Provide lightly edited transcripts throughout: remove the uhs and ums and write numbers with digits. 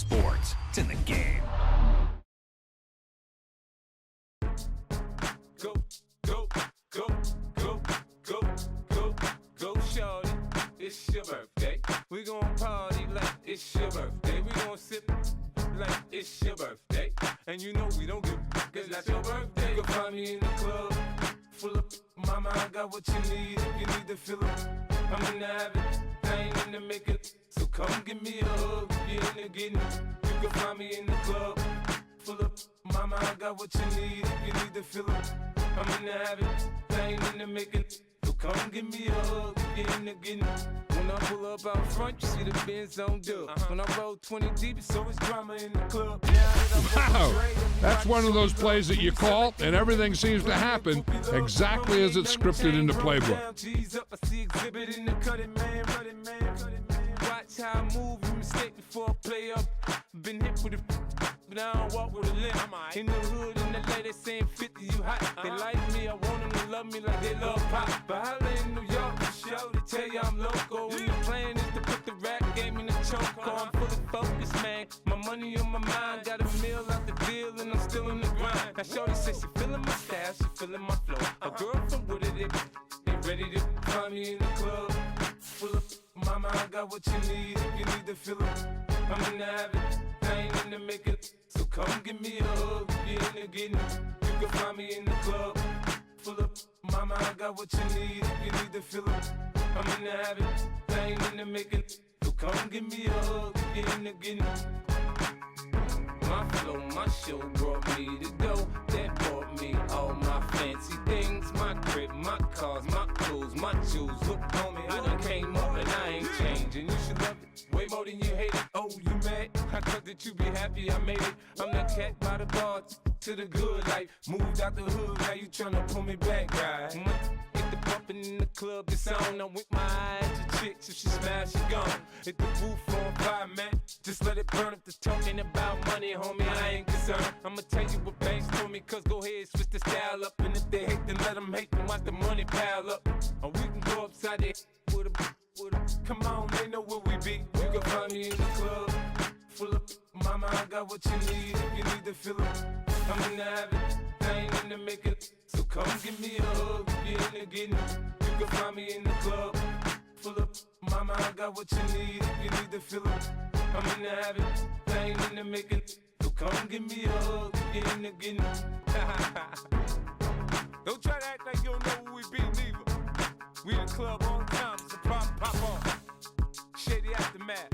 sports. It's in the game. Go, go, go, go, go, go, go, shorty. It's your birthday. We gon' party like it's your birthday. We gon' sip like it's your birthday. And you know we don't give cause that's your birthday. You can find me in the club, full of mama, I got what you need. If you need to fill up, I'm in the habit, I ain't in the making. So come give me a hug, if you're in the getting. You can find me in the club, full of mama, I got what you need. If you need to fill up, I'm in the habit, I ain't in the making. So come give me a hug, if you're in the getting. When I pull up out front, you see the Benz on dub. When I roll 20 deep, it's so much drama in the club. Wow, that's one of those plays that you call, and everything seems to happen exactly as it's scripted in the playbook. Watch how I move, you mistake before I play up. Been hit with a but I don't walk with a limp. In the hood, in the LA, they saying 50, you hot. They like me, I want them to love me like they love pop. But holla in New York, for show, they tell you I'm local. When the plan is to put the rap game in the choke. I'm fully focused, man. My money on my mind, got a meal out the deal, and I'm still in the grind. Now shorty says she feeling my style, she feeling my flow. A girl from Wooded, they ready to find me in the club. Full of mama, I got what you need. If you need to fill up, I'm in the habit, I ain't in the making. So come give me a hug, if you're in the getting. You can find me in the club, full of mama, I got what you need. If you need to fill up, I'm in the habit, I ain't in the making. So come give me a hug, if you're in the getting. My flow, my show brought me to go. That brought me all my fancy things. My crib, my cars, my clothes, my shoes. Look, homie, I done came up and I ain't changing. You should love it way more than you hate it. Oh, you mad? I thought that you be happy I made it. I'm that cat by the bar to the good life. Moved out the hood, now you tryna pull me back, right? Hit the bumpin' in the club, it's on. I'm with my eyes to chicks. If she smash, she gone. Hit the roof on fire, man. Just let it burn if the talking about money, homie, I ain't concerned. I'ma tell you what banks told me, cause go ahead, switch the style up. And if they hate, then let them hate, then watch the money pile up. Or we can go upside there with a. Come on, they know where we be. You can find me in the club, full of mama, I got what you need. If you need to fill up, I'm in the habit, I ain't in the making. So come give me a hug, if you're in the getting. You can find me in the club, full of mama, I got what you need. If you need to fill up, I'm in the habit, I ain't in the making. So come give me a hug, if you're in the getting. Don't try to act like you don't know who we be, neither. We in the club all the time, it's a pop on. Shady Aftermath.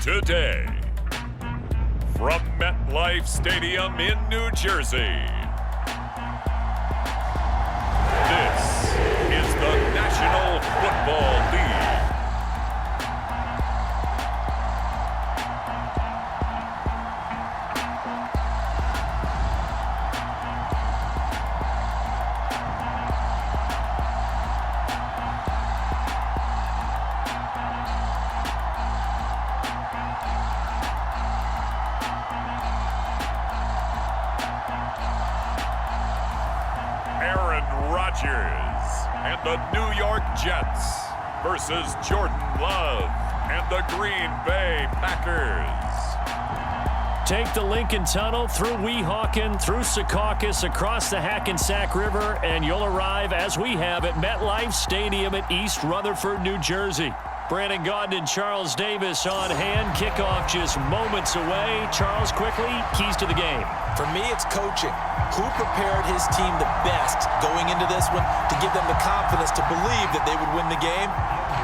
Today, from MetLife Stadium in New Jersey, this is the National Football League. And the New York Jets versus Jordan Love and the Green Bay Packers. Take the Lincoln Tunnel through Weehawken, through Secaucus, across the Hackensack River, and you'll arrive, as we have, at MetLife Stadium at East Rutherford, New Jersey. Brandon Gaudin and Charles Davis on hand. Kickoff just moments away. Charles, quickly, keys to the game. For me, it's coaching. Who prepared his team the best going into this one to give them the confidence to believe that they would win the game?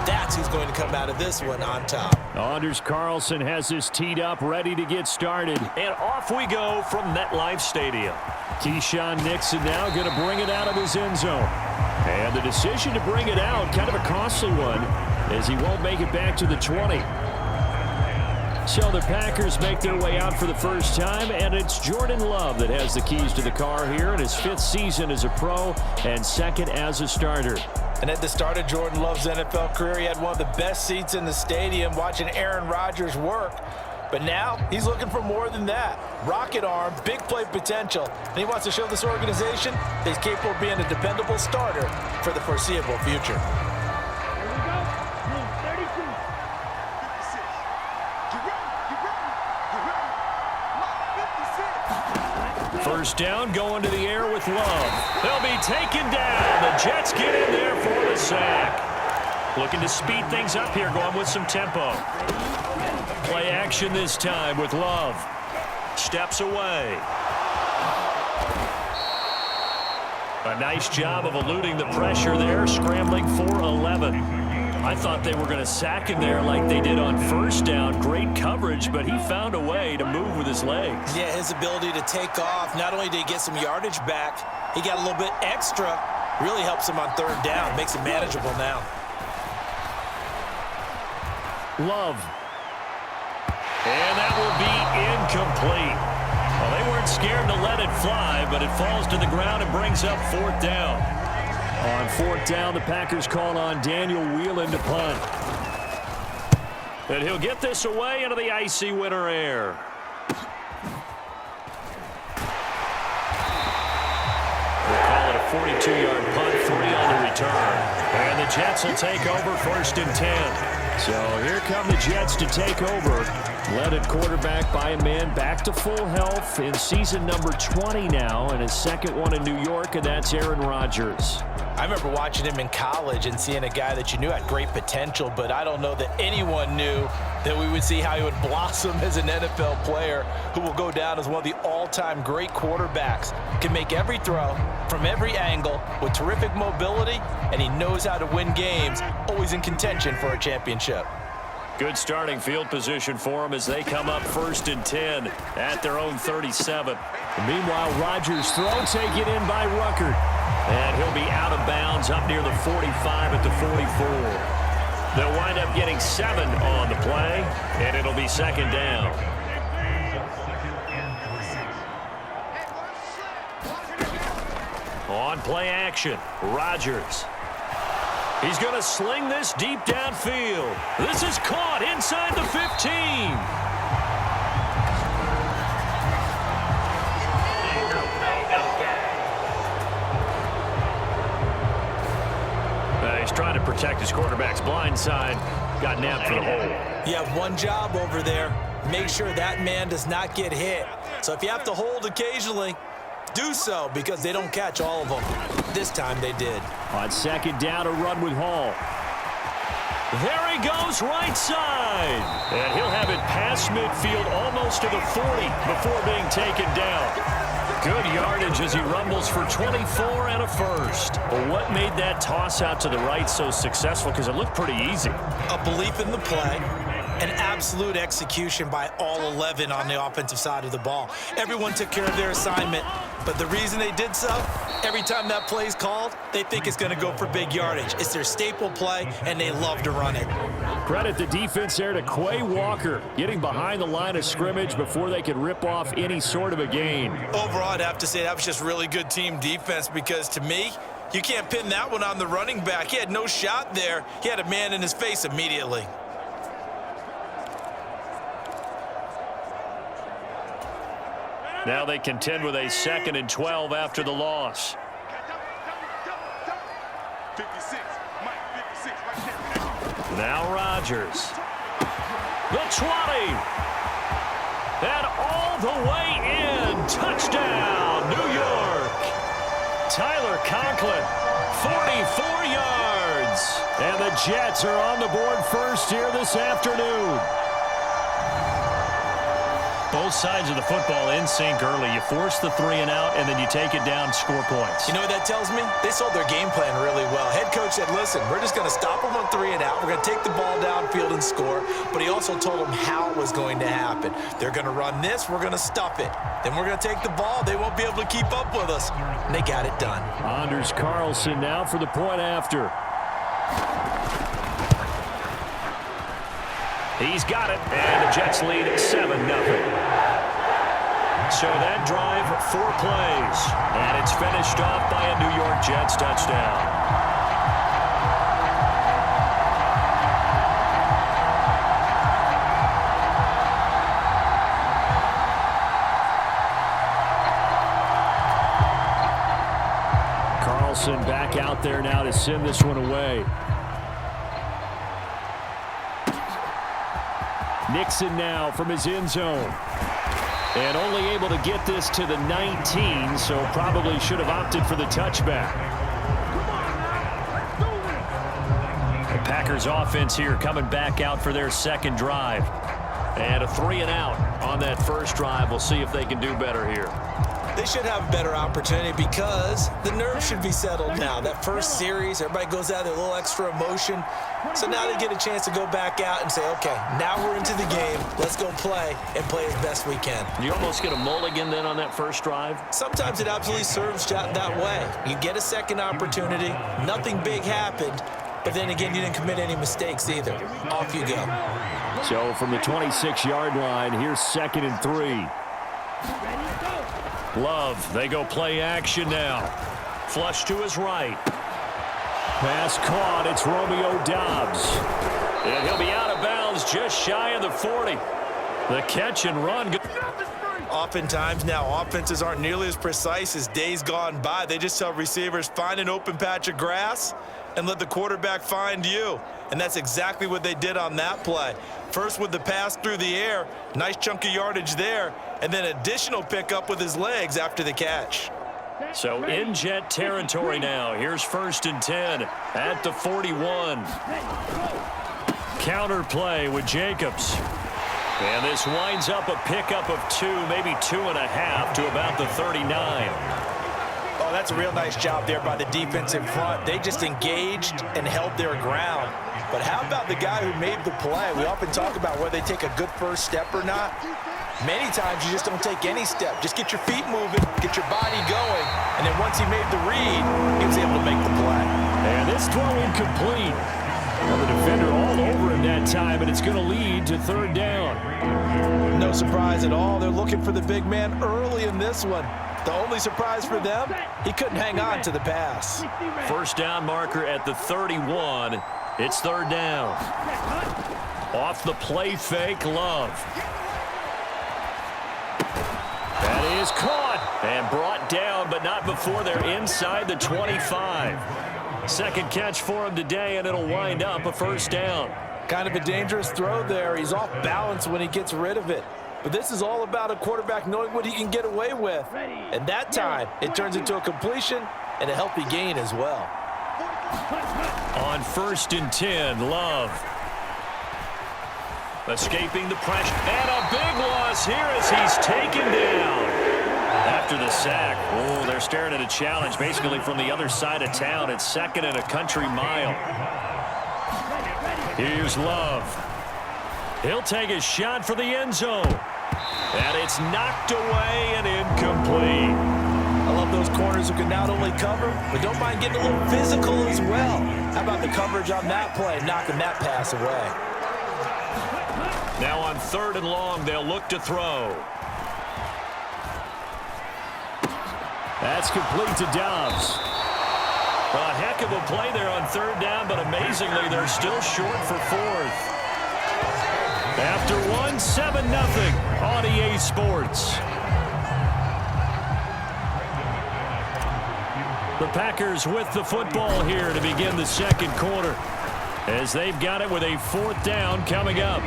that's who's going to come out of this one on top. Anders Carlson has this teed up, ready to get started. And off we go from MetLife Stadium. Keyshawn Nixon now going to bring it out of his end zone. And the decision to bring it out, kind of a costly one, as he won't make it back to the 20. So the Packers make their way out for the first time, and it's Jordan Love that has the keys to the car here in his 5th season as a pro and 2nd as a starter. And at the start of Jordan Love's NFL career, he had one of the best seats in the stadium watching Aaron Rodgers work. But now he's looking for more than that. Rocket arm, big play potential, and he wants to show this organization that he's capable of being a dependable starter for the foreseeable future. First down, going to the air with Love. They'll be taken down. The Jets get in there for the sack. Looking to speed things up here, going with some tempo. Play action this time with Love. Steps away. A nice job of eluding the pressure there, scrambling for 11. I thought they were going to sack him there like they did on first down. Great coverage, but he found a way to move with his legs. Yeah, his ability to take off, not only did he get some yardage back, he got a little bit extra. Really helps him on 3rd down, makes it manageable now. Love. And that will be incomplete. Well, they weren't scared to let it fly, but it falls to the ground and brings up 4th down. On 4th down, the Packers call on Daniel Whelan to punt. And he'll get this away into the icy winter air. We'll call it a 42-yard punt, 3 on the return. And the Jets will take over 1st and 10. So here come the Jets to take over. Led at quarterback by a man back to full health in season number 20 now, and his 2nd one in New York, and that's Aaron Rodgers. I remember watching him in college and seeing a guy that you knew had great potential, but I don't know that anyone knew that we would see how he would blossom as an NFL player who will go down as one of the all-time great quarterbacks. Can make every throw from every angle with terrific mobility, and he knows how to win games, always in contention for a championship. Good starting field position for them as they come up 1st and 10 at their own 37. Meanwhile, Rodgers' throw taken in by Ruckert. And he'll be out of bounds up near the 45 at the 44. They'll wind up getting 7 on the play, and it'll be 2nd down. On play action, Rodgers. He's going to sling this deep downfield. This is caught inside the 15. He's trying to protect his quarterback's blind side. Got nabbed for the hole. You have one job over there. Make sure that man does not get hit. So if you have to hold occasionally, do so, because they don't catch all of them. This time they did. On 2nd down, a run with Hall. There he goes, right side. And he'll have it past midfield almost to the 40 before being taken down. Good yardage as he rumbles for 24 and a 1st. Well, what made that toss out to the right so successful? Because it looked pretty easy. A belief in the play. An absolute execution by all 11 on the offensive side of the ball. Everyone took care of their assignment, but the reason they did so, every time that play is called, they think it's going to go for big yardage. It's their staple play, and they love to run it. Credit the defense there to Quay Walker, getting behind the line of scrimmage before they could rip off any sort of a gain. Overall, I'd have to say that was just really good team defense, because to me, you can't pin that one on the running back. He had no shot there. He had a man in his face immediately. Now they contend with a 2nd and 12 after the loss. 56, Mike, 56, right there. Now Rodgers. The 20. And all the way in. Touchdown, New York. Tyler Conklin, 44 yards. And the Jets are on the board first here this afternoon. Both sides of the football in sync early. You force the 3 and out, and then you take it down, score points. You know what that tells me? They sold their game plan really well. Head coach said, listen, we're just going to stop them on 3 and out. We're going to take the ball downfield and score. But he also told them how it was going to happen. They're going to run this. We're going to stuff it. Then we're going to take the ball. They won't be able to keep up with us. And they got it done. Anders Carlson now for the point after. He's got it, and the Jets lead 7-0. So that drive, 4 plays, and it's finished off by a New York Jets touchdown. Carlson back out there now to send this one away. Nixon now from his end zone. And only able to get this to the 19, so probably should have opted for the touchback. The Packers offense here coming back out for their second drive. And a 3 and out on that first drive. We'll see if they can do better here. They should have a better opportunity because the nerves should be settled now. That first series, everybody goes out there a little extra emotion. So now they get a chance to go back out and say, okay, now we're into the game. Let's go play and play as best we can. You almost get a mulligan then on that first drive? Sometimes it absolutely serves that way. You get a second opportunity. Nothing big happened. But then again, you didn't commit any mistakes either. Off you go. So from the 26-yard line, here's 2nd and 3. Love, they go play action now. Flush to his right. Pass caught, it's Romeo Doubs. And he'll be out of bounds just shy of the 40. The catch and run. Oftentimes now, offenses aren't nearly as precise as days gone by. They just tell receivers, find an open patch of grass and let the quarterback find you. And that's exactly what they did on that play. First with the pass through the air, nice chunk of yardage there, and then additional pickup with his legs after the catch. So in Jet territory now. Here's 1st and 10 at the 41. Counter play with Jacobs. And this winds up a pickup of 2, maybe 2.5 to about the 39. Oh, that's a real nice job there by the defense in front. They just engaged and held their ground. But how about the guy who made the play? We often talk about whether they take a good first step or not. Many times you just don't take any step. Just get your feet moving, get your body going, and then once he made the read, he was able to make the play. And this throw incomplete. Well, the defender all over him that time, and it's going to lead to 3rd down. No surprise at all. They're looking for the big man early in this one. The only surprise for them, he couldn't hang on to the pass. First down marker at the 31. It's 3rd down. Off the play fake, Love. That is caught and brought down, but not before they're inside the 25. Second catch for him today, and it'll wind up a 1st down. Kind of a dangerous throw there. He's off balance when he gets rid of it. But this is all about a quarterback knowing what he can get away with. And that time, it turns into a completion and a healthy gain as well. On 1st and 10, Love. Escaping the pressure. And a big loss here as he's taken down. After the sack, oh, they're staring at a challenge basically from the other side of town. It's 2nd and a country mile. Here's Love. He'll take a shot for the end zone. And it's knocked away and incomplete. I love those corners who can not only cover, but don't mind getting a little physical as well. How about the coverage on that play, knocking that pass away? Now on 3rd and long, they'll look to throw. That's complete to Doubs. A heck of a play there on 3rd down, but amazingly, they're still short for 4th. After 1, 7-0 on EA Sports. The Packers with the football here to begin the 2nd quarter, as they've got it with a 4th down coming up.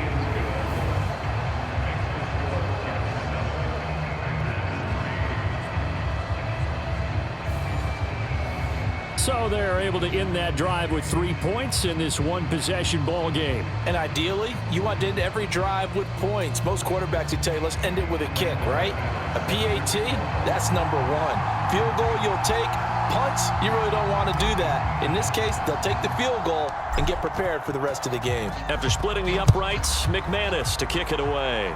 So they're able to end that drive with 3 points in this one-possession ball game. And ideally, you want to end every drive with points. Most quarterbacks would tell you, let's end it with a kick, right? A PAT, that's number one. Field goal you'll take. Punts, you really don't want to do that. In this case, they'll take the field goal and get prepared for the rest of the game. After splitting the uprights, McManus to kick it away.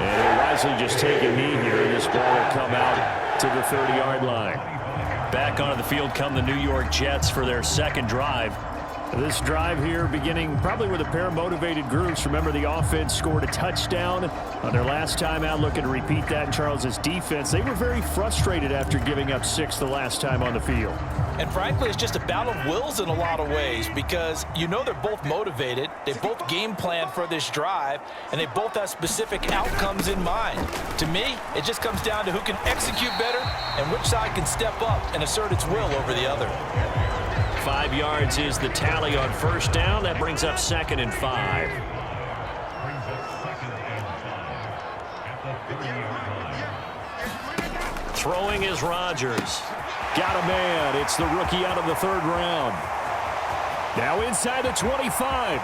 And he'll wisely just take a knee here, and this ball will come out to the 30-yard line. Back onto the field come the New York Jets for their second drive. This drive here beginning probably with a pair of motivated groups. Remember, the offense scored a touchdown on their last time out. Looking to repeat that in Charles's defense. They were very frustrated after giving up 6 the last time on the field. And frankly, it's just a battle of wills in a lot of ways because you know they're both motivated. They both game plan for this drive, and they both have specific outcomes in mind. To me, it just comes down to who can execute better and which side can step up and assert its will over the other. 5 yards is the tally on first down. That brings up 2nd and 5. Throwing is Rodgers. Got a man. It's the rookie out of the 3rd round. Now inside the 25.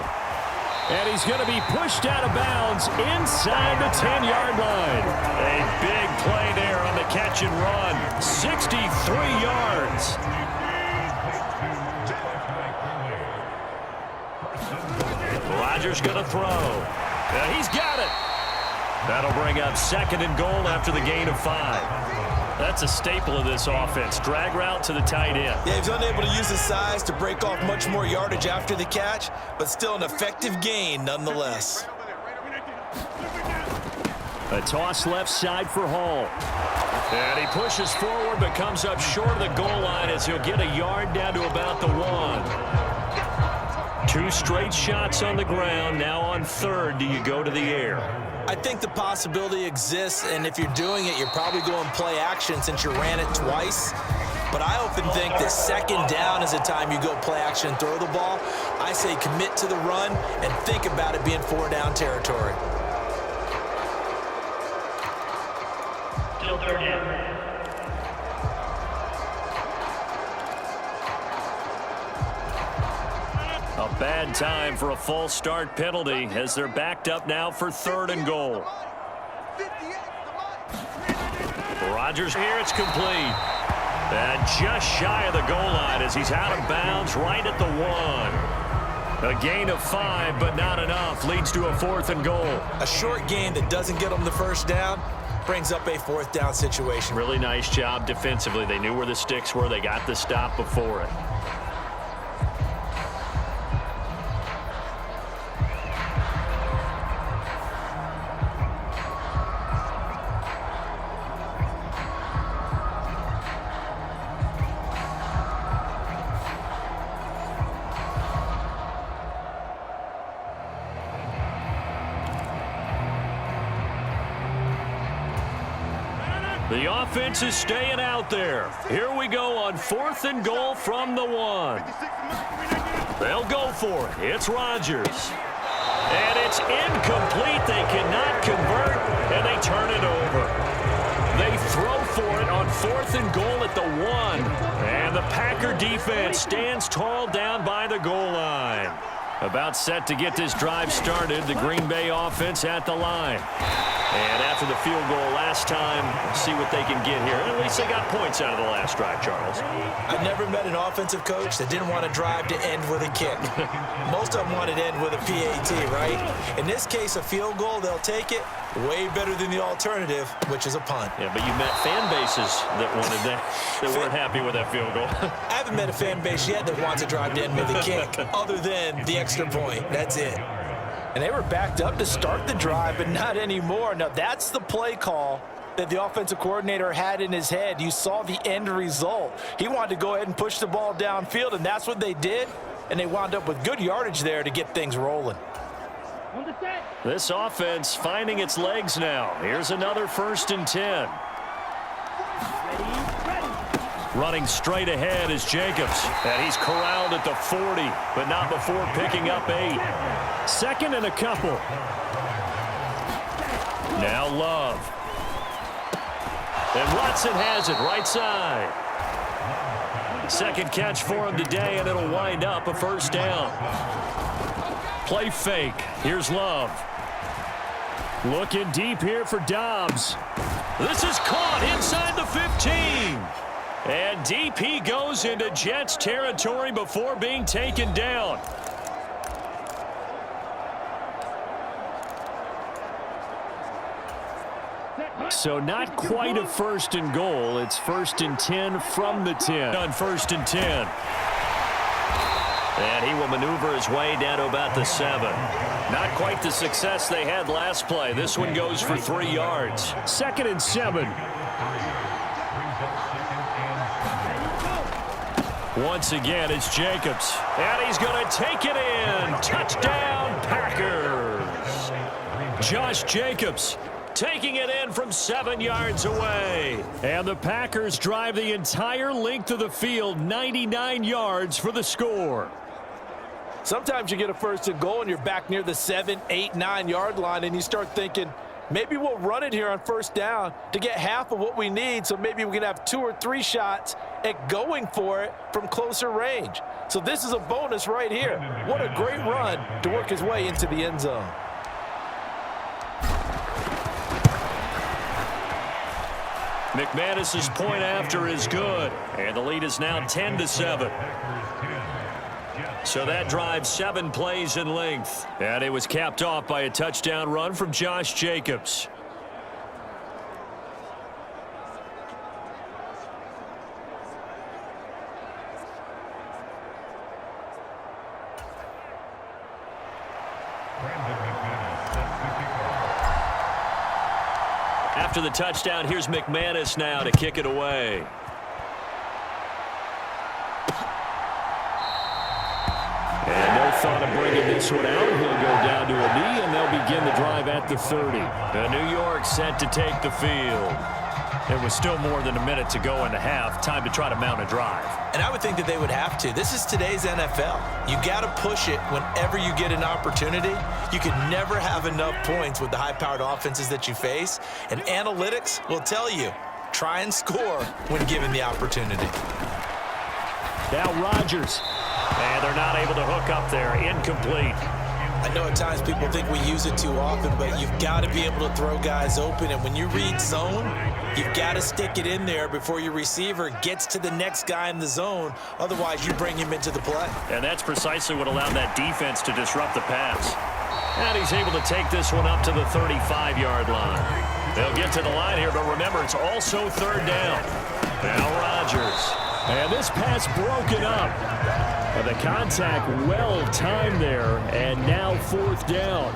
And he's going to be pushed out of bounds inside the 10-yard line. A big play there on the catch and run. 63 yards. Rodgers going to throw. And he's got it. That'll bring up 2nd and goal after the gain of 5. That's a staple of this offense. Drag route to the tight end. Yeah, he's unable to use his size to break off much more yardage after the catch, but still an effective gain nonetheless. A toss left side for Hall. And he pushes forward but comes up short of the goal line as he'll get a yard down to about the 1. 2 straight shots on the ground. Now on 3rd, do you go to the air? I think the possibility exists, and if you're doing it, you're probably going play action since you ran it twice. But I often think that 2nd down is the time you go play action and throw the ball. I say commit to the run and think about it being 4-down territory. Still 3rd down. A bad time for a false start penalty as they're backed up now for 3rd and goal. Rodgers here, it's complete. And just shy of the goal line as he's out of bounds right at the 1. A gain of 5, but not enough. Leads to a 4th and goal. A short gain that doesn't get them the 1st down brings up a 4th down situation. Really nice job defensively. They knew where the sticks were. They got the stop before it. The offense is staying out there. Here we go on 4th and goal from the 1. They'll go for it. It's Rodgers. And it's incomplete. They cannot convert, and they turn it over. They throw for it on 4th and goal at the 1. And the Packer defense stands tall down by the goal line. About set to get this drive started, the Green Bay offense at the line. And after the field goal last time, see what they can get here. At least they got points out of the last drive, Charles. I've never met an offensive coach that didn't want a drive to end with a kick. Most of them wanted to end with a PAT, right? In this case, a field goal, they'll take it. Way better than the alternative, which is a punt. Yeah, but you met fan bases that wanted that weren't happy with that field goal. I haven't met a fan base yet that wants a drive to end with a kick, other than the extra point. That's it. And they were backed up to start the drive, but not anymore. Now, that's the play call that the offensive coordinator had in his head. You saw the end result. He wanted to go ahead and push the ball downfield, and that's what they did. And they wound up with good yardage there to get things rolling. This offense finding its legs now. Here's another 1st and 10. Running straight ahead is Jacobs. And he's corralled at the 40, but not before picking up 8. 2nd and a couple. Now Love. And Watson has it right side. Second catch for him today, and it'll wind up a first down. Play fake. Here's Love. Looking deep here for Dobbs. This is caught inside the 15. And deep he goes into Jets territory before being taken down. So not quite a first and goal. It's first and 10 from the 10. On first and 10. And he will maneuver his way down to about the 7. Not quite the success they had last play. This one goes for 3 yards. Second and 7. Once again, it's Jacobs. And he's going to take it in. Touchdown, Packers. Josh Jacobs taking it in from 7 yards away. And the Packers drive the entire length of the field, 99 yards for the score. Sometimes you get a first and goal and you're back near the 7, 8, 9 yard line and you start thinking, maybe we'll run it here on first down to get half of what we need, so maybe we can have 2 or 3 shots at going for it from closer range. So this is a bonus right here. What a great run to work his way into the end zone. McManus's point after is good, and the lead is now 10-7. So that drives 7 plays in length, and it was capped off by a touchdown run from Josh Jacobs. After the touchdown, here's McManus now to kick it away. And no thought of bringing this one out. He'll go down to a knee, and they'll begin the drive at the 30. New York set to take the field. There was still more than a minute to go in the half. Time to try to mount a drive. And I would think that they would have to. This is today's NFL. You got to push it whenever you get an opportunity. You can never have enough points with the high-powered offenses that you face. And analytics will tell you, try and score when given the opportunity. Now Rodgers. And they're not able to hook up there. Incomplete. I know at times people think we use it too often, but you've got to be able to throw guys open. And when you read zone, you've got to stick it in there before your receiver gets to the next guy in the zone. Otherwise, you bring him into the play. And that's precisely what allowed that defense to disrupt the pass. And he's able to take this one up to the 35-yard line. They'll get to the line here, but remember, it's also third down. Now Rodgers. And this pass broken up. And the contact well timed there, and now fourth down.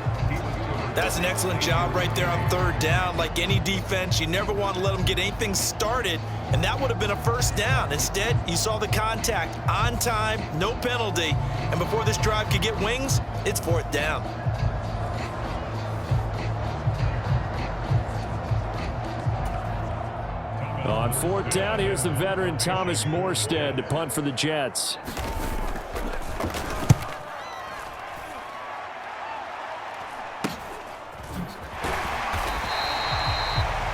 That's an excellent job right there on third down. Like any defense, you never want to let them get anything started, and that would have been a first down. Instead, you saw the contact on time, no penalty, and before this drive could get wings, it's fourth down. On fourth down, here's the veteran Thomas Morstead to punt for the Jets.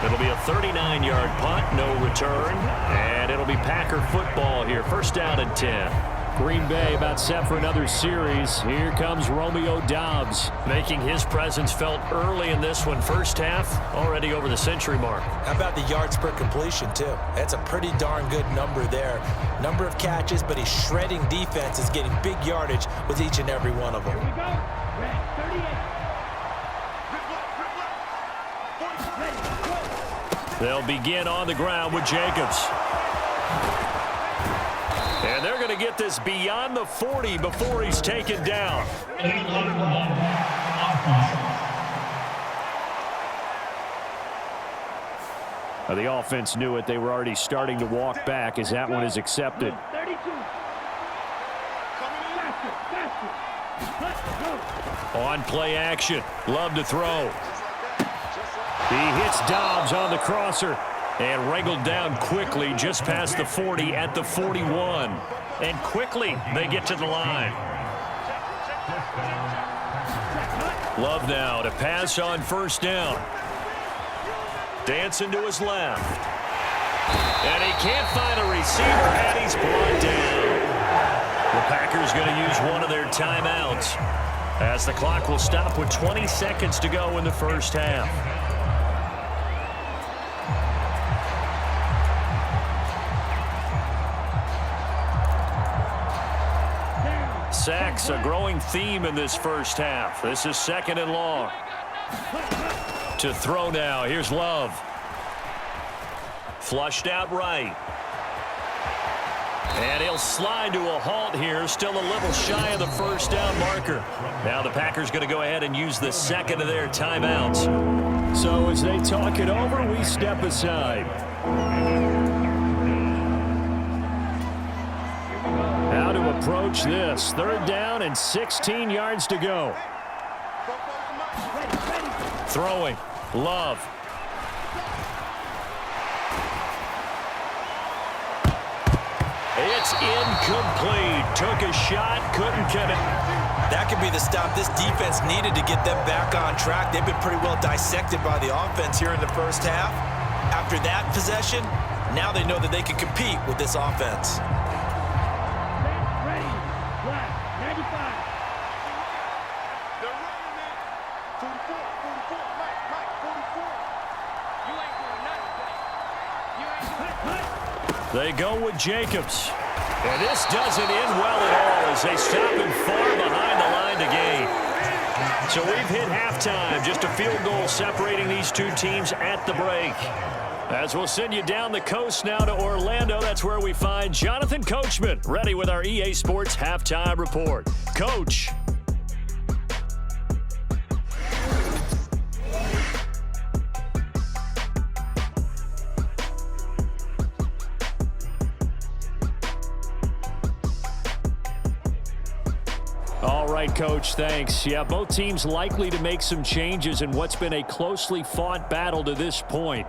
It'll be a 39-yard punt, no return, and it'll be Packer football here. First down and 10. Green Bay about set for another series. Here comes Romeo Doubs, making his presence felt early in this one. First half, already over the century mark. How about the yards per completion, too? That's a pretty darn good number there. Number of catches, but he's shredding defenses, getting big yardage with each and every one of them. Here we go. Red 38. They'll begin on the ground with Jacobs. And they're going to get this beyond the 40 before he's taken down. The offense knew it. They were already starting to walk back as that one is accepted. 32. On play action. Love to throw. He hits Dobbs on the crosser and wrangled down quickly just past the 40 at the 41. And quickly they get to the line. Love now to pass on first down. Dancing to his left. And he can't find a receiver, and he's brought down. The Packers going to use one of their timeouts, as the clock will stop with 20 seconds to go in the first half. Sacks, a growing theme in this first half. This is 2nd and long. To throw now. Here's Love. Flushed out right. And he'll slide to a halt here. Still a little shy of the first down marker. Now the Packers going to go ahead and use the second of their timeouts. So as they talk it over, we step aside. How to approach this. 3rd down and 16 yards to go. Throwing. Love. It's incomplete. Took a shot, couldn't get it. That could be the stop this defense needed to get them back on track. They've been pretty well dissected by the offense here in the first half. After that possession, now they know that they can compete with this offense. They go with Jacobs. And this doesn't end well at all as they stop him far behind the line to gain. So we've hit halftime. Just a field goal separating these two teams at the break. As we'll send you down the coast now to Orlando, that's where we find Jonathan Coachman ready with our EA Sports Halftime Report. Coach. All right, Coach, thanks. Yeah, both teams likely to make some changes in what's been a closely fought battle to this point.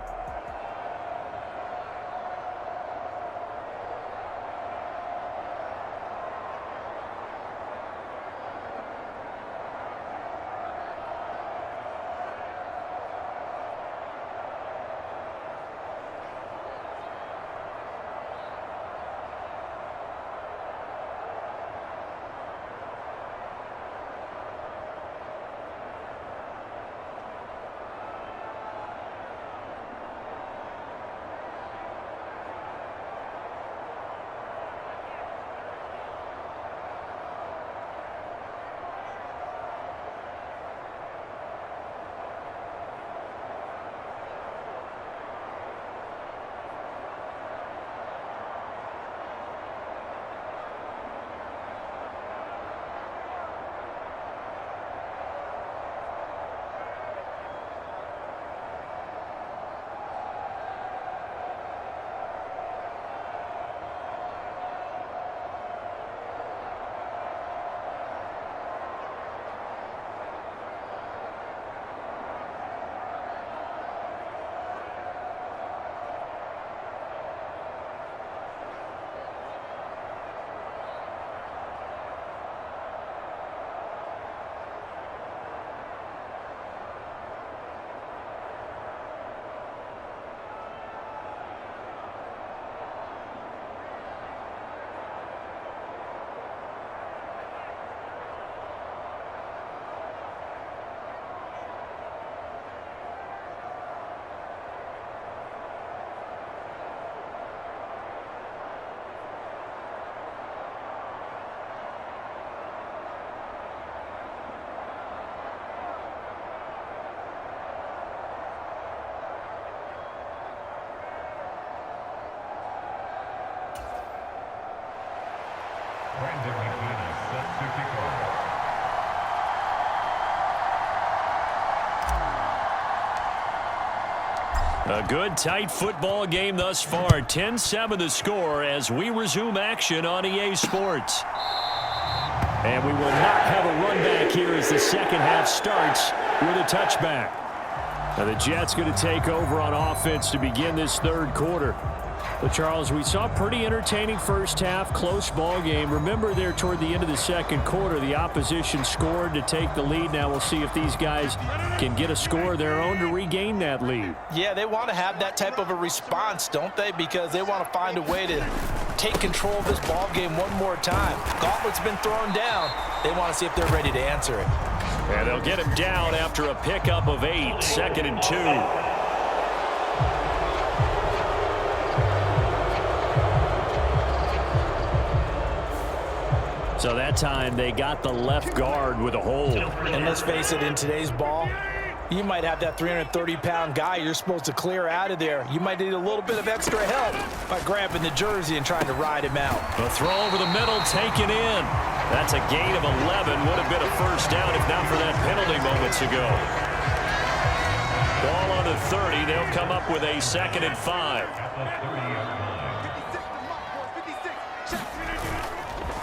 A good, tight football game thus far. 10-7 the score as we resume action on EA Sports. And we will not have a run back here as the second half starts with a touchback. Now the Jets going to take over on offense to begin this third quarter. Well, Charles, we saw a pretty entertaining first half, close ball game. Remember there toward the end of the second quarter, the opposition scored to take the lead. Now we'll see if these guys can get a score of their own to regain that lead. Yeah, they want to have that type of a response, don't they? Because they want to find a way to take control of this ball game one more time. Gauntlet's been thrown down. They want to see if they're ready to answer it. And they'll get him down after a pickup of 8, 2nd and 2. So that time they got the left guard with a hold. And let's face it, in today's ball, you might have that 330-pound guy you're supposed to clear out of there. You might need a little bit of extra help by grabbing the jersey and trying to ride him out. The throw over the middle taken in. That's a gain of 11. Would have been a first down if not for that penalty moments ago. Ball on the 30. They'll come up with a 2nd and 5.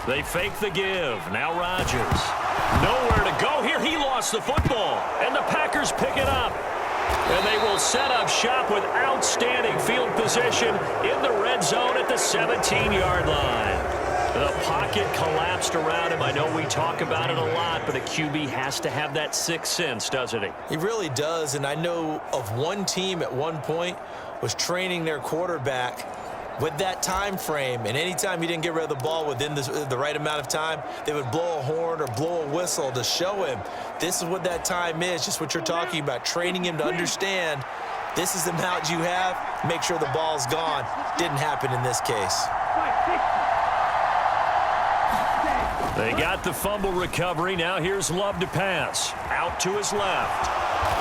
They fake the give. Now Rodgers. Nowhere to go here. He lost the football. And the Packers pick it up. And they will set up shop with outstanding field position in the red zone at the 17-yard line. The pocket collapsed around him. I know we talk about it a lot, but a QB has to have that sixth sense, doesn't he? He really does, and I know of one team at one point was training their quarterback with that time frame, and anytime he didn't get rid of the ball within the right amount of time, they would blow a horn or blow a whistle to show him this is what that time is, just what you're talking about, training him to understand this is the amount you have, make sure the ball's gone. Didn't happen in this case. They got the fumble recovery. Now here's Love to pass. Out to his left.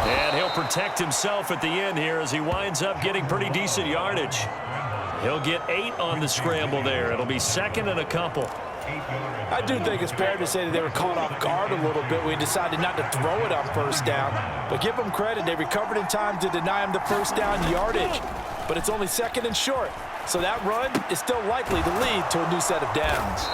And he'll protect himself at the end here as he winds up getting pretty decent yardage. He'll get 8 on the scramble there. It'll be 2nd and a couple. I do think it's fair to say that they were caught off guard a little bit. We decided not to throw it on first down. But give them credit. They recovered in time to deny him the first down yardage. But it's only 2nd and short. So that run is still likely to lead to a new set of downs.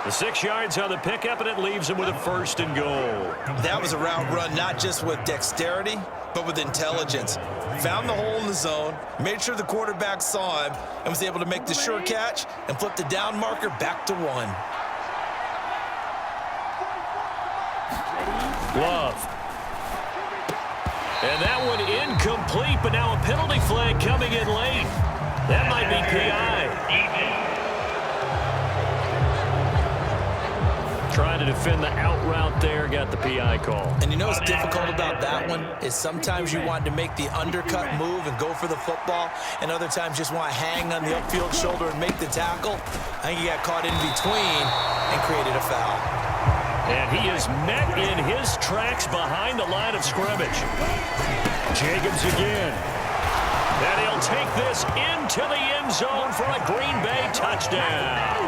The 6 yards on the pickup, and it leaves him with a 1st and goal. That was a route run not just with dexterity, but with intelligence. Found the hole in the zone, made sure the quarterback saw him, and was able to make the sure catch and flip the down marker back to 1. Love. And that one incomplete, but now a penalty flag coming in late. That might be PI. Trying to defend the out route there, got the PI call. And you know what's difficult about that one is sometimes you want to make the undercut move and go for the football, and other times just want to hang on the upfield shoulder and make the tackle. I think he got caught in between and created a foul. And he is met in his tracks behind the line of scrimmage. Jacobs again. And he'll take this into the end zone for a Green Bay touchdown.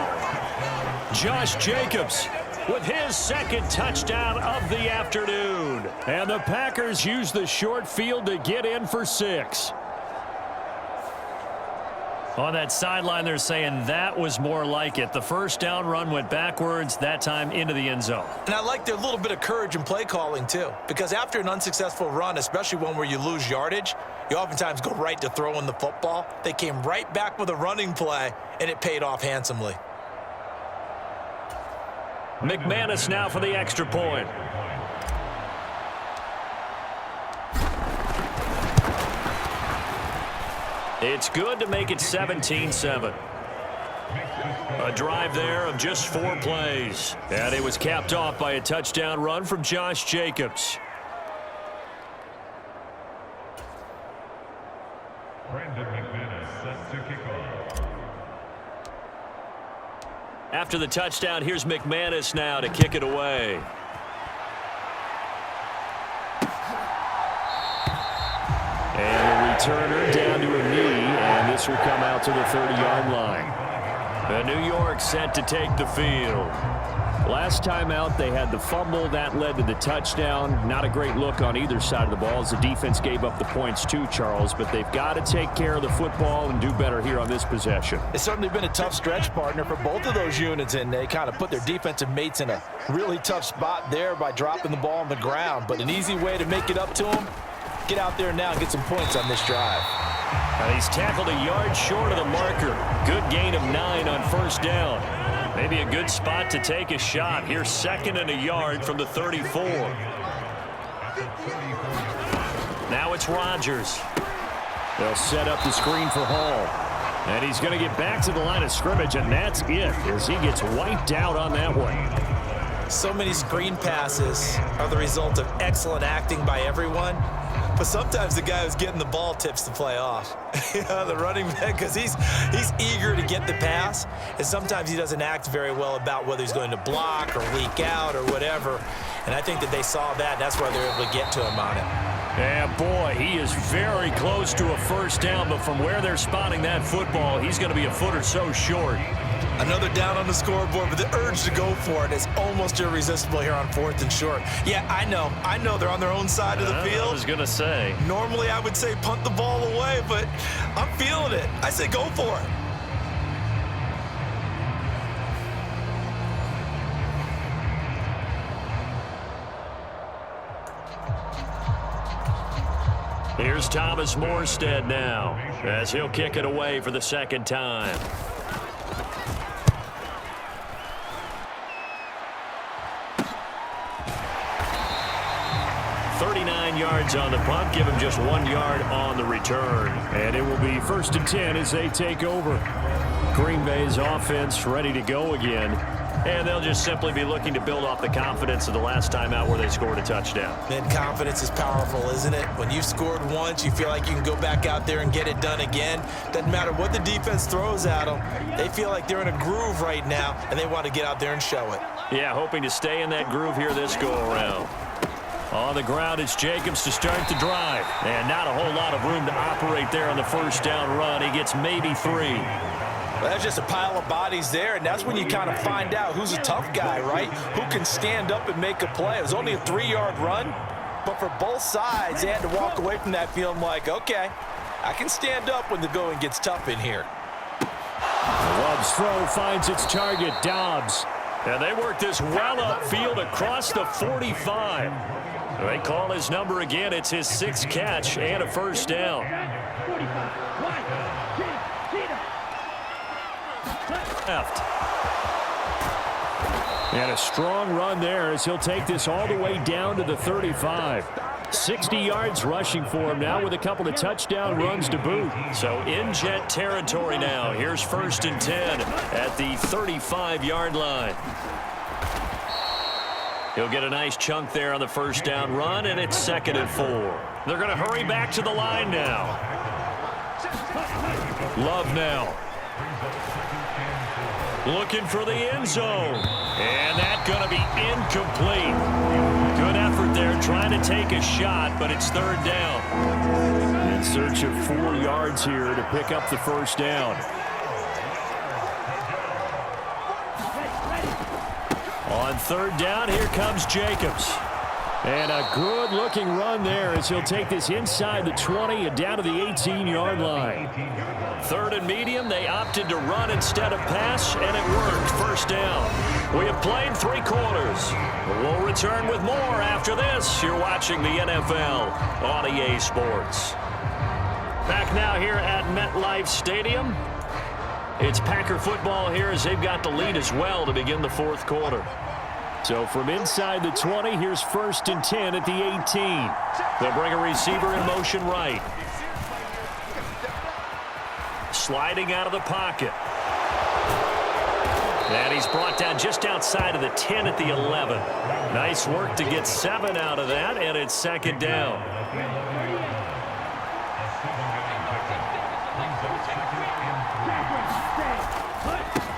Josh Jacobs with his 2nd touchdown of the afternoon. And the Packers use the short field to get in for 6. On that sideline, they're saying that was more like it. The first down run went backwards, that time into the end zone. And I like their little bit of courage in play calling, too. Because after an unsuccessful run, especially one where you lose yardage, you oftentimes go right to throwing the football. They came right back with a running play, and it paid off handsomely. McManus now for the extra point. It's good to make it 17-7. A drive there of just 4 plays. And it was capped off by a touchdown run from Josh Jacobs. After the touchdown, here's McManus now to kick it away. And the returner down to a knee, and this will come out to the 30-yard line. The New York set to take the field. Last time out, they had the fumble. That led to the touchdown. Not a great look on either side of the ball as the defense gave up the points too, Charles. But they've got to take care of the football and do better here on this possession. It's certainly been a tough stretch, partner, for both of those units, and they kind of put their defensive mates in a really tough spot there by dropping the ball on the ground. But an easy way to make it up to them, get out there now and get some points on this drive. And he's tackled a yard short of the marker. Good gain of 9 on first down. Maybe a good spot to take a shot. Here's 2nd and a yard from the 34. Now it's Rodgers. They'll set up the screen for Hall. And he's going to get back to the line of scrimmage, and that's it as he gets wiped out on that one. So many screen passes are the result of excellent acting by everyone. But sometimes the guy who's getting the ball tips the play off. The running back, because he's eager to get the pass, and sometimes he doesn't act very well about whether he's going to block or leak out or whatever. And I think that they saw that, and that's why they're able to get to him on it. Yeah, boy, he is very close to a first down, but from where they're spotting that football, he's going to be a foot or so short. Another down on the scoreboard, but the urge to go for it is almost irresistible here on 4th and short. Yeah, I know they're on their own side of the field. I was going to say. Normally I would say punt the ball away, but I'm feeling it. I say go for it. Here's Thomas Morstead now as he'll kick it away for the 2nd time. Yards on the punt, give him just 1 yard on the return. And it will be 1st and 10 as they take over. Green Bay's offense ready to go again. And they'll just simply be looking to build off the confidence of the last time out where they scored a touchdown. And confidence is powerful, isn't it? When you've scored once, you feel like you can go back out there and get it done again. Doesn't matter what the defense throws at them. They feel like they're in a groove right now, and they want to get out there and show it. Yeah, hoping to stay in that groove here this go-around. On the ground, it's Jacobs to start the drive. And not a whole lot of room to operate there on the first down run. He gets maybe 3. Well, that's just a pile of bodies there, and that's when you kind of find out who's a tough guy, right? Who can stand up and make a play. It was only a 3-yard run, but for both sides, they had to walk away from that feeling like, okay, I can stand up when the going gets tough in here. Love's throw finds its target, Dobbs. And they work this well upfield across the 45. They call his number again. It's his 6th catch and a first down. Left. And a strong run there as he'll take this all the way down to the 35. 60 yards rushing for him now with a couple of touchdown runs to boot. So in Jet territory now. Here's 1st and 10 at the 35-yard line. He'll get a nice chunk there on the first down run, and it's 2nd and 4. They're going to hurry back to the line now. Love now. Looking for the end zone. And that's going to be incomplete. Good effort there trying to take a shot, but it's 3rd down. In search of 4 yards here to pick up the first down. On 3rd down, here comes Jacobs. And a good-looking run there as he'll take this inside the 20 and down to the 18-yard line. 3rd and medium, they opted to run instead of pass, and it worked. First down. We have played 3 quarters. We'll return with more after this. You're watching the NFL on EA Sports. Back now here at MetLife Stadium. It's Packer football here as they've got the lead as well to begin the 4th quarter. So from inside the 20, here's 1st and 10 at the 18. They'll bring a receiver in motion right. Sliding out of the pocket. And he's brought down just outside of the 10 at the 11. Nice work to get 7 out of that, and it's 2nd down.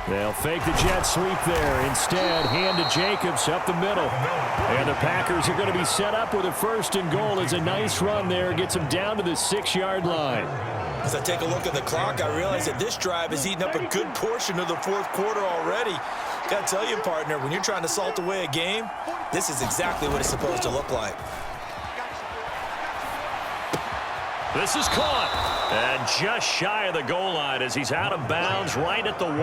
They'll fake the jet sweep there. Instead, hand to Jacobs up the middle. And the Packers are going to be set up with a 1st and goal. It's a nice run there. Gets them down to the 6-yard line. As I take a look at the clock, I realize that this drive has eaten up a good portion of the 4th quarter already. Got to tell you, partner, when you're trying to salt away a game, this is exactly what it's supposed to look like. This is caught. And just shy of the goal line as he's out of bounds right at the 1.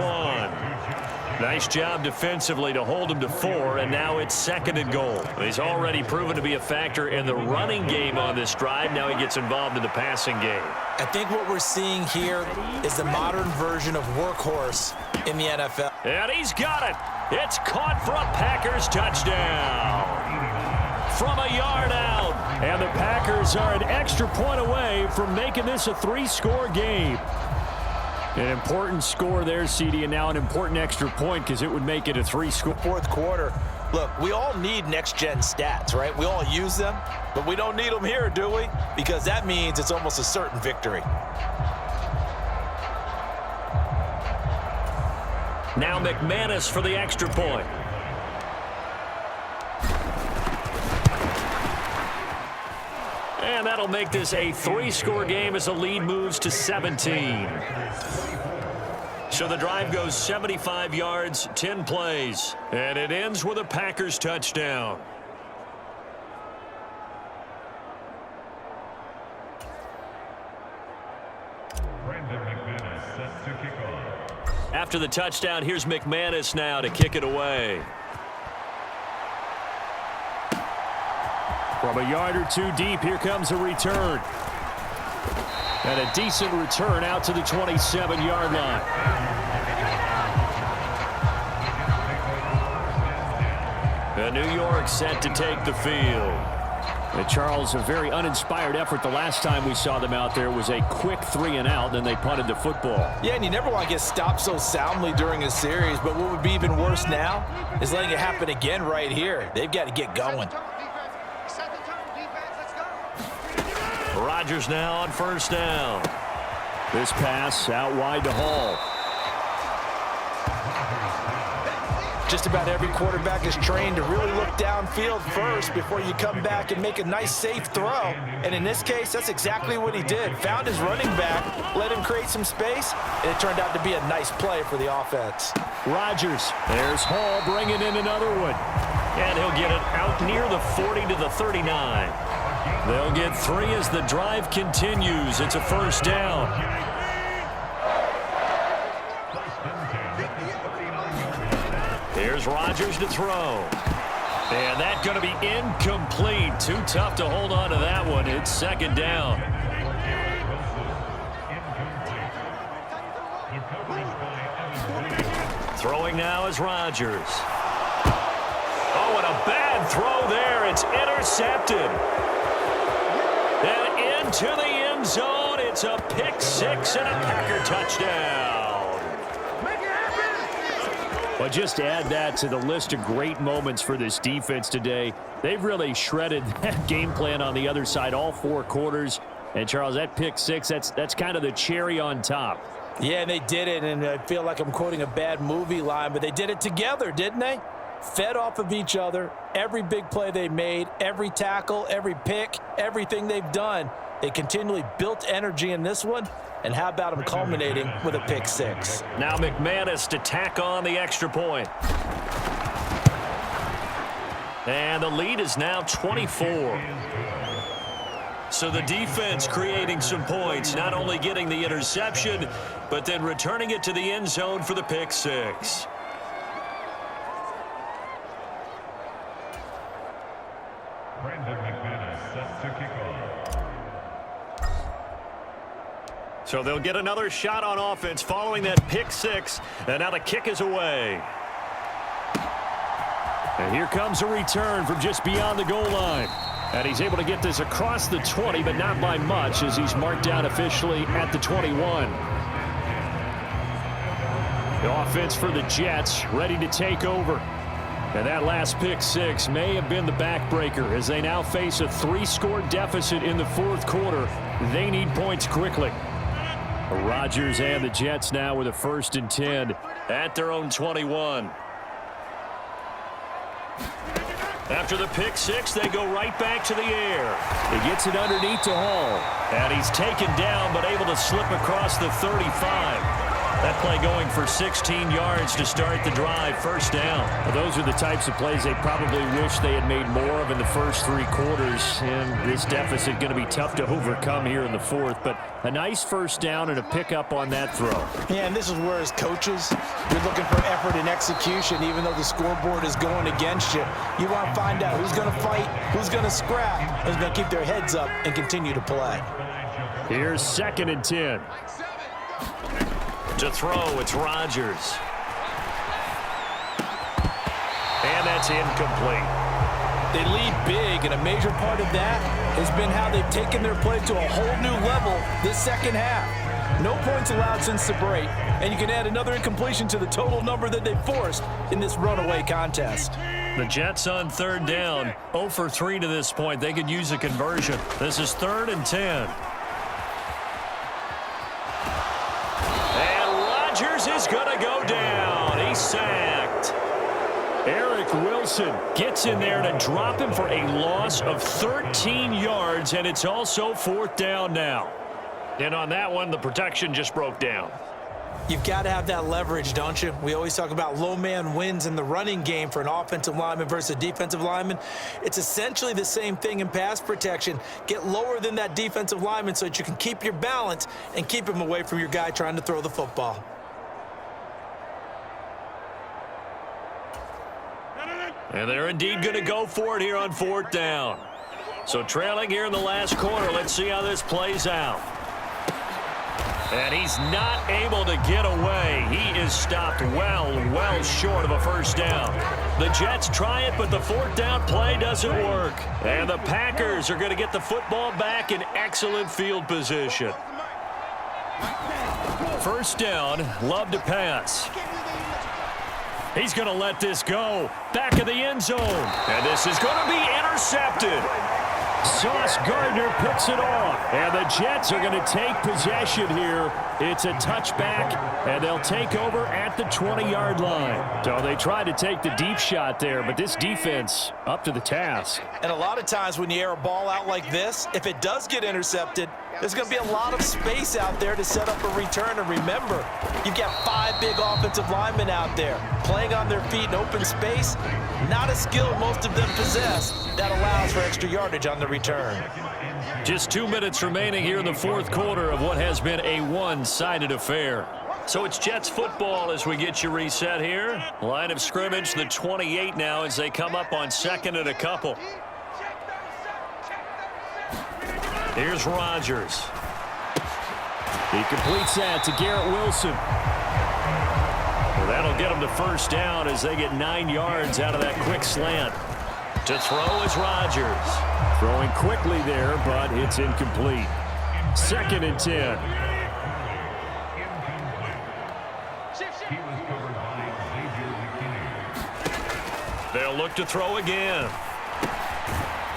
Nice job defensively to hold him to 4, and now it's 2nd and goal. He's already proven to be a factor in the running game on this drive. Now he gets involved in the passing game. I think what we're seeing here is the modern version of workhorse in the NFL. And he's got it. It's caught for a Packers touchdown. From a yard out. And the Packers are an extra point away from making this a 3-score game. An important score there, CD, and now an important extra point because it would make it a 3-score. Fourth quarter. Look, we all need next-gen stats, right? We all use them, but we don't need them here, do we? Because that means it's almost a certain victory. Now McManus for the extra point. And that'll make this a 3-score game as the lead moves to 17. So the drive goes 75 yards, 10 plays, and it ends with a Packers touchdown. After the touchdown, here's McManus now to kick it away. From a yard or 2 deep, here comes a return. And a decent return out to the 27-yard line. And New York set to take the field. And Charles, a very uninspired effort. The last time we saw them out there was a quick 3-and-out, then they punted the football. Yeah, and you never want to get stopped so soundly during a series, but what would be even worse now is letting it happen again right here. They've got to get going. Rodgers now on 1st down. This pass out wide to Hall. Just about every quarterback is trained to really look downfield first before you come back and make a nice, safe throw. And in this case, that's exactly what he did. Found his running back, let him create some space, and it turned out to be a nice play for the offense. Rodgers. There's Hall bringing in another one. And he'll get it out near the 40 to the 39. They'll get 3 as the drive continues. It's a 1st down. Here's Rodgers to throw. And that's going to be incomplete. Too tough to hold on to that one. It's 2nd down. Throwing now is Rodgers. Oh, and a bad throw there. It's intercepted. And into the end zone. It's a pick 6 and a Packer touchdown. Well, just to add that to the list of great moments for this defense today, they've really shredded that game plan on the other side all 4 quarters. And, Charles, that pick 6, that's kind of the cherry on top. Yeah, they did it, and I feel like I'm quoting a bad movie line, but they did it together, didn't they? Fed off of each other, every big play they made, every tackle, every pick, everything they've done. They continually built energy in this one. And how about him culminating with a pick 6? Now McManus to tack on the extra point. And the lead is now 24. So the defense creating some points, not only getting the interception, but then returning it to the end zone for the pick 6. So they'll get another shot on offense following that pick 6. And now the kick is away. And here comes a return from just beyond the goal line. And he's able to get this across the 20, but not by much as he's marked down officially at the 21. The offense for the Jets ready to take over. And that last pick 6 may have been the backbreaker as they now face a 3-score deficit in the 4th quarter. They need points quickly. Rodgers and the Jets now with a 1st and 10 at their own 21. After the pick 6, they go right back to the air. He gets it underneath to Hall. And he's taken down but able to slip across the 35. That play going for 16 yards to start the drive. First down. Well, those are the types of plays they probably wish they had made more of in the first 3 quarters. And this deficit going to be tough to overcome here in the fourth. But a nice first down and a pickup on that throw. Yeah, and this is where, as coaches, you're looking for effort and execution. Even though the scoreboard is going against you, you want to find out who's going to fight, who's going to scrap, who's going to keep their heads up and continue to play. Here's 2nd and 10. To throw, it's Rodgers. And that's incomplete. They lead big, and a major part of that has been how they've taken their play to a whole new level this second half. No points allowed since the break, and you can add another incompletion to the total number that they've forced in this runaway contest. The Jets on 3rd down, 0 for 3 to this point. They could use a conversion. This is 3rd and 10. Is going to go down. He's sacked. Eric Wilson gets in there to drop him for a loss of 13 yards, and it's also 4th down now. And on that one, the protection just broke down. You've got to have that leverage, don't you? We always talk about low man wins in the running game for an offensive lineman versus a defensive lineman. It's essentially the same thing in pass protection. Get lower than that defensive lineman so that you can keep your balance and keep him away from your guy trying to throw the football. And they're indeed going to go for it here on 4th down. So trailing here in the last quarter. Let's see how this plays out. And he's not able to get away. He is stopped well short of a first down. The Jets try it, but the 4th down play doesn't work. And the Packers are going to get the football back in excellent field position. First down, Love to pass. He's going to let this go. Back of the end zone. And this is going to be intercepted. Sauce Gardner picks it off. And the Jets are going to take possession here. It's a touchback, and they'll take over at the 20-yard line. So they tried to take the deep shot there, but this defense up to the task. And a lot of times when you air a ball out like this, if it does get intercepted, there's going to be a lot of space out there to set up a return. And remember, you've got 5 big offensive linemen out there playing on their feet in open space. Not a skill most of them possess that allows for extra yardage on the return. Just 2 minutes remaining here in the 4th quarter of what has been a one-sided affair. So it's Jets football as we get you reset here. Line of scrimmage, the 28 now as they come up on 2nd and a couple. Here's Rodgers. He completes that to Garrett Wilson. Well, that'll get them to first down as they get 9 yards out of that quick slant. To throw is Rodgers. Throwing quickly there, but it's incomplete. 2nd and 10. They'll look to throw again.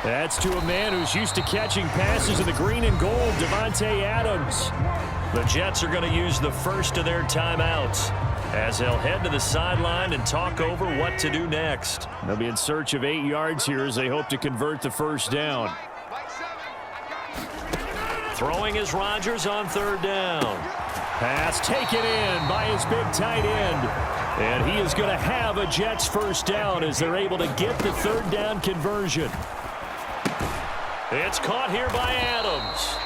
That's to a man who's used to catching passes in the green and gold, Devontae Adams. The Jets are going to use the first of their timeouts as they'll head to the sideline and talk over what to do next. They'll be in search of 8 yards here as they hope to convert the first down. Throwing is Rodgers on 3rd down. Pass taken in by his big tight end. And he is going to have a Jets first down as they're able to get the 3rd down conversion. It's caught here by Adams.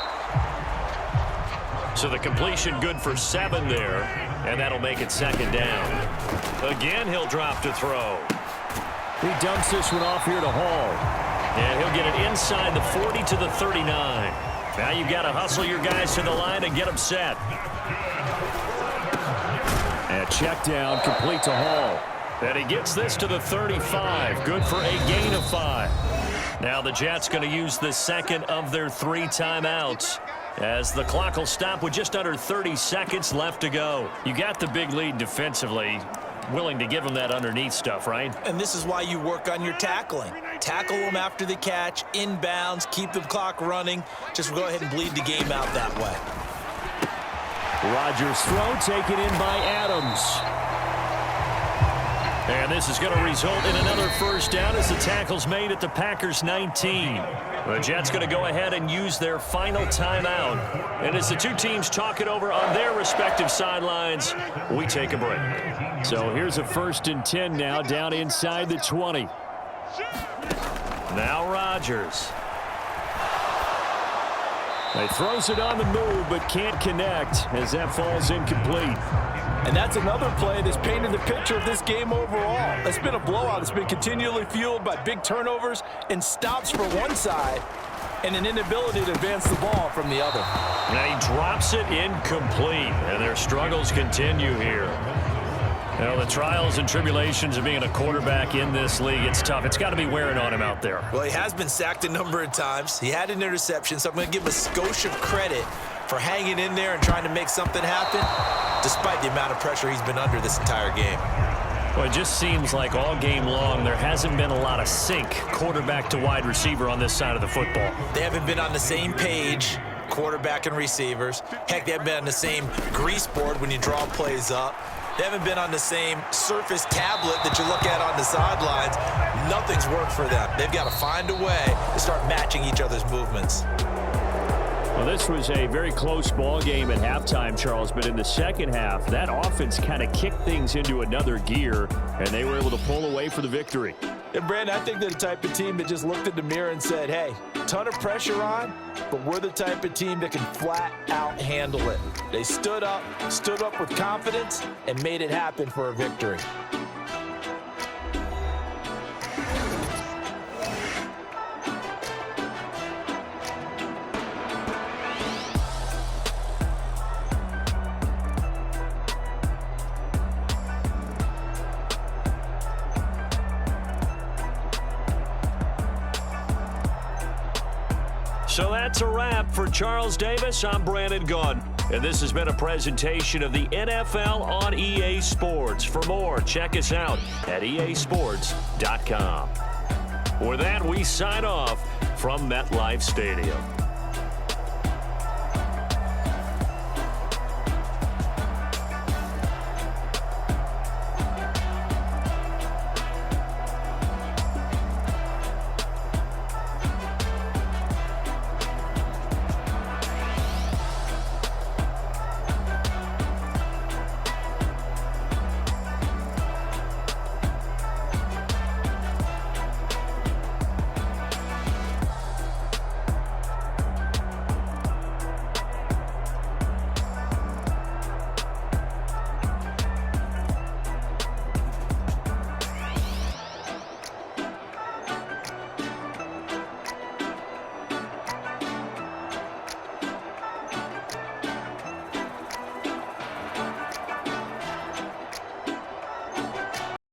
So the completion good for 7 there, and that'll make it 2nd down. Again, he'll drop to throw. He dumps this one off here to Hall. And he'll get it inside the 40 to the 39. Now you've got to hustle your guys to the line and get them set. And check down, complete to Hall. And he gets this to the 35. Good for a gain of 5. Now the Jets going to use the 2nd of their 3 timeouts as the clock will stop with just under 30 seconds left to go. You got the big lead defensively. Willing to give them that underneath stuff, right? And this is why you work on your tackling. Tackle them after the catch, inbounds, keep the clock running. Just go ahead and bleed the game out that way. Rodgers' throw taken in by Adams. And this is going to result in another first down as the tackle's made at the Packers 19. The Jets going to go ahead and use their final timeout. And as the two teams talk it over on their respective sidelines, we take a break. So here's a 1st and 10 now, down inside the 20. Now Rodgers. He throws it on the move, but can't connect as that falls incomplete. And that's another play that's painted the picture of this game overall. It's been a blowout. It's been continually fueled by big turnovers and stops for one side and an inability to advance the ball from the other. And he drops it incomplete, and their struggles continue here. You know, the trials and tribulations of being a quarterback in this league, it's tough. It's got to be wearing on him out there. Well, he has been sacked a number of times. He had an interception, so I'm going to give him a skosh of credit for hanging in there and trying to make something happen, despite the amount of pressure he's been under this entire game. Well, it just seems like all game long there hasn't been a lot of sync quarterback to wide receiver on this side of the football. They haven't been on the same page, quarterback and receivers. Heck, they haven't been on the same grease board when you draw plays up. They haven't been on the same surface tablet that you look at on the sidelines. Nothing's worked for them. They've got to find a way to start matching each other's movements. Well, this was a very close ball game at halftime, Charles, but in the second half, that offense kind of kicked things into another gear, and they were able to pull away for the victory. And, Brandon, I think they're the type of team that just looked in the mirror and said, hey, ton of pressure on, but we're the type of team that can flat out handle it. They stood up with confidence, and made it happen for a victory. So that's a wrap for Charles Davis. I'm Brandon Gunn. And this has been a presentation of the NFL on EA Sports. For more, check us out at easports.com. With that, we sign off from MetLife Stadium.